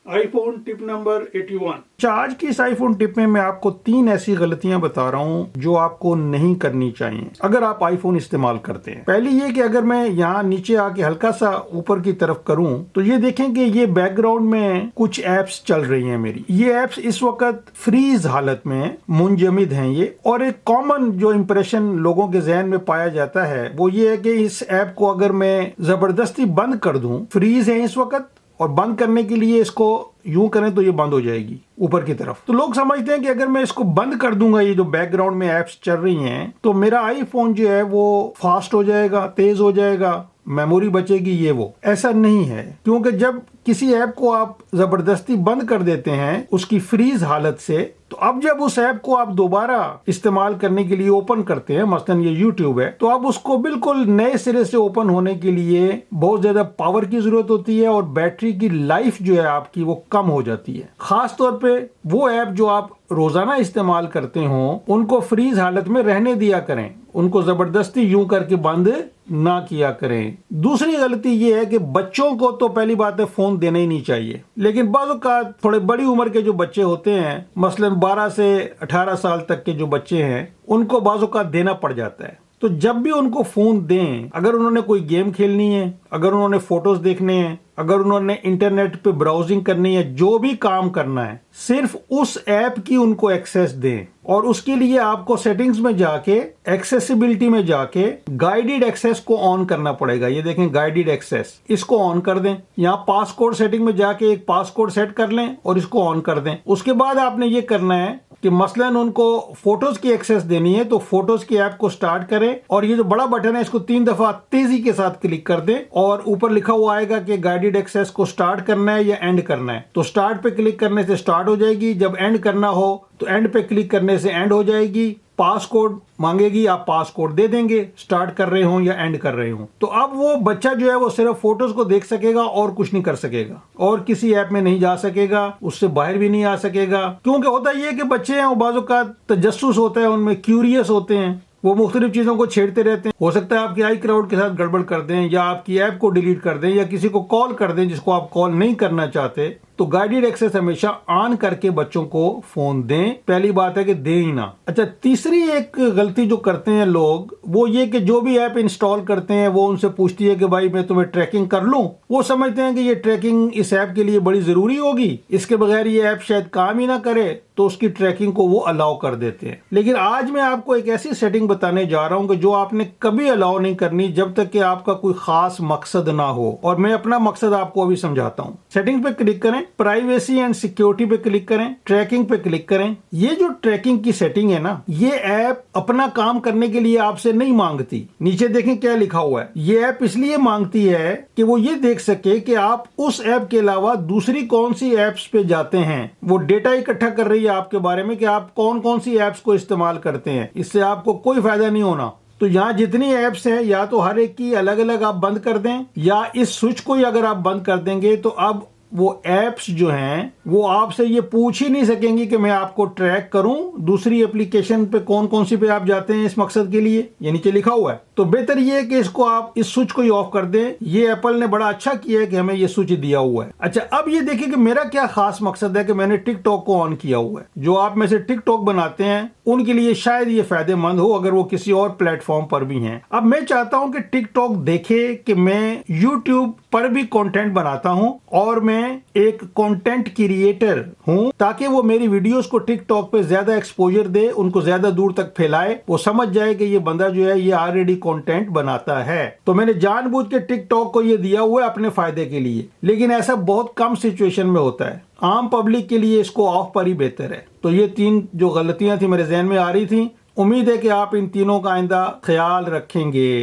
आई phone tip number 81। आज की इस आईफोन टिप में मैं आपको 3 ऐसी गलतियां बता रहा हूं जो आपको नहीं करनी चाहिए अगर आप आईफोन इस्तेमाल करते हैं। पहली ये कि अगर मैं यहाँ नीचे आके हल्का सा ऊपर की तरफ करूं तो ये देखें कि ये बैकग्राउंड में कुछ एप्स चल रही हैं मेरी। ये एप्स इस वक्त फ्रीज हालत में मुंजमद हैं ये। और एक कॉमन जो इंप्रेशन लोगों के जहन में पाया जाता है वो ये है कि इस ऐप को अगर मैं जबरदस्ती बंद कर दूं, फ्रीज है इस वक्त, और बंद करने के लिए इसको यूं करें तो ये बंद हो जाएगी ऊपर की तरफ। तो लोग समझते हैं कि अगर मैं इसको बंद कर दूंगा, ये जो बैकग्राउंड में एप्स चल रही हैं, तो मेरा आईफोन जो है वो फास्ट हो जाएगा, तेज हो जाएगा, मेमोरी बचेगी, ये वो। ऐसा नहीं है, क्योंकि जब किसी ऐप को आप जबरदस्ती बंद कर देते हैं उसकी फ्रीज हालत से, तो अब जब उस ऐप को आप दोबारा इस्तेमाल करने के लिए ओपन करते हैं, मसलन ये यूट्यूब है, तो अब उसको बिल्कुल नए सिरे से ओपन होने के लिए बहुत ज्यादा पावर की जरूरत होती है और बैटरी की लाइफ जो है आपकी वो कम हो जाती है। खास तौर पे वो ऐप जो आप रोजाना इस्तेमाल करते हो उनको फ्रीज हालत में रहने दिया करें, उनको जबरदस्ती यूं करके बंद ना किया करें। दूसरी गलती ये है कि बच्चों को तो पहली बात है फोन देना ही नहीं चाहिए, लेकिन बाज़ औक़ात थोड़े बड़ी उम्र के जो बच्चे होते हैं, मसलन 12 से 18 साल तक के जो बच्चे हैं, उनको बाज़ औक़ात देना पड़ जाता है। तो जब भी उनको फोन दें, अगर उन्होंने कोई गेम खेलनी है, अगर उन्होंने फोटोज देखने हैं, अगर उन्होंने इंटरनेट पे ब्राउजिंग करनी है, जो भी काम करना है, सिर्फ उस ऐप की उनको एक्सेस दें। और उसके लिए आपको सेटिंग्स में जाके, एक्सेसिबिलिटी में जाके गाइडेड एक्सेस को ऑन करना पड़ेगा। ये देखें, गाइडेड एक्सेस, इसको ऑन कर दें। यहाँ पासकोड सेटिंग में जाके एक पासकोड सेट कर लें और इसको ऑन कर दें। उसके बाद आपने ये करना है कि मसलन उनको फोटोज की एक्सेस देनी है, तो फोटोज की ऐप को स्टार्ट करें और ये जो बड़ा बटन है इसको 3 दफा तेजी के साथ क्लिक कर दें और ऊपर लिखा हुआ आएगा कि गाइडेड एक्सेस को स्टार्ट करना है या एंड करना है। तो स्टार्ट पे क्लिक करने से स्टार्ट हो जाएगी, जब एंड करना हो तो एंड पे क्लिक करने से एंड हो जाएगी। पासकोड मांगेगी, आप पासकोड दे देंगे, स्टार्ट कर रहे हो या एंड कर रहे हो। तो अब वो बच्चा जो है वो सिर्फ फोटोज को देख सकेगा और कुछ नहीं कर सकेगा, और किसी ऐप में नहीं जा सकेगा, उससे बाहर भी नहीं आ सकेगा। क्योंकि होता ये है कि बच्चे हैं वो बाज़ों का तजस्सुस होता है उनमें, क्यूरियस होते हैं, वो मुख्तलिफ चीजों को छेड़ते रहते हैं। हो सकता है आपकी आई क्राउड के साथ गड़बड़ कर दें, या आपकी ऐप को डिलीट कर दें, या किसी को कॉल कर दें जिसको आप कॉल नहीं करना चाहते। तो गाइडेड एक्सेस हमेशा ऑन करके बच्चों को फोन दें। पहली बात है कि दें ही ना। अच्छा, तीसरी एक गलती जो करते हैं लोग वो ये कि जो भी ऐप इंस्टॉल करते हैं वो उनसे पूछती है कि भाई मैं तुम्हें ट्रैकिंग कर लूं। वो समझते हैं कि ये ट्रैकिंग इस ऐप के लिए बड़ी जरूरी होगी, इसके बगैर ये ऐप शायद काम ही ना करे, तो उसकी ट्रैकिंग को वो अलाउ कर देते हैं। लेकिन आज मैं आपको एक ऐसी सेटिंग बताने जा रहा हूं कि जो आपने कभी अलाउ नहीं करनी जब तक कि आपका कोई खास मकसद ना हो, और मैं अपना मकसद आपको अभी समझाता हूं। सेटिंग पे क्लिक करें, प्राइवेसी एंड सिक्योरिटी पे क्लिक करें, ट्रैकिंग पे क्लिक करें। ये जो ट्रैकिंग की सेटिंग है ना, ये ऐप अपना काम करने के लिए आपसे नहीं मांगती। नीचे देखें क्या लिखा हुआ है। ये ऐप इसलिए मांगती है कि वो ये देख सके कि आप उस ऐप के अलावा दूसरी कौन सी ऐप्स पे जाते हैं। वो डेटा इकट्ठा कर रही है आपके बारे में कि आप कौन कौन सी ऐप्स को इस्तेमाल करते हैं। इससे आपको कोई फायदा नहीं होना। तो यहाँ जितनी ऐप्स हैं, या तो हर एक की अलग अलग आप बंद कर दें, या इस स्विच को ही अगर आप बंद कर देंगे तो अब वो ऐप्स जो हैं वो आपसे ये पूछ ही नहीं सकेंगी कि मैं आपको ट्रैक करूं दूसरी एप्लीकेशन पे कौन कौन सी पे आप जाते हैं इस मकसद के लिए। ये नीचे लिखा हुआ है। तो बेहतर ये है कि इसको आप इस स्विच को ही ऑफ कर दें। ये एप्पल ने बड़ा अच्छा किया है कि हमें ये स्विच दिया हुआ है। अच्छा, अब ये देखिए कि मेरा क्या खास मकसद है कि मैंने टिकटॉक को ऑन किया हुआ है। जो आप में से टिकटॉक बनाते हैं उनके लिए शायद ये फायदेमंद हो अगर वो किसी और प्लेटफॉर्म पर भी हैं। अब मैं चाहता हूं कि टिकटॉक देखे कि मैं यूट्यूब पर भी कंटेंट बनाता हूं और मैं एक कंटेंट क्रिएटर हूं, ताकि वो मेरी वीडियोस को टिकटॉक पे ज्यादा एक्सपोजर दे, उनको ज्यादा दूर तक फैलाए, वो समझ जाए कि ये बंदा जो है ये ऑलरेडी कंटेंट बनाता है। तो मैंने जानबूझ के टिकटॉक को ये दिया हुआ है अपने फायदे के लिए, लेकिन ऐसा बहुत कम सिचुएशन में होता है। आम पब्लिक के लिए इसको ऑफ पर ही बेहतर है। तो ये 3 जो गलतियां थी मेरे जहन में आ रही थी, उम्मीद है कि आप इन तीनों का आइंदा ख्याल रखेंगे।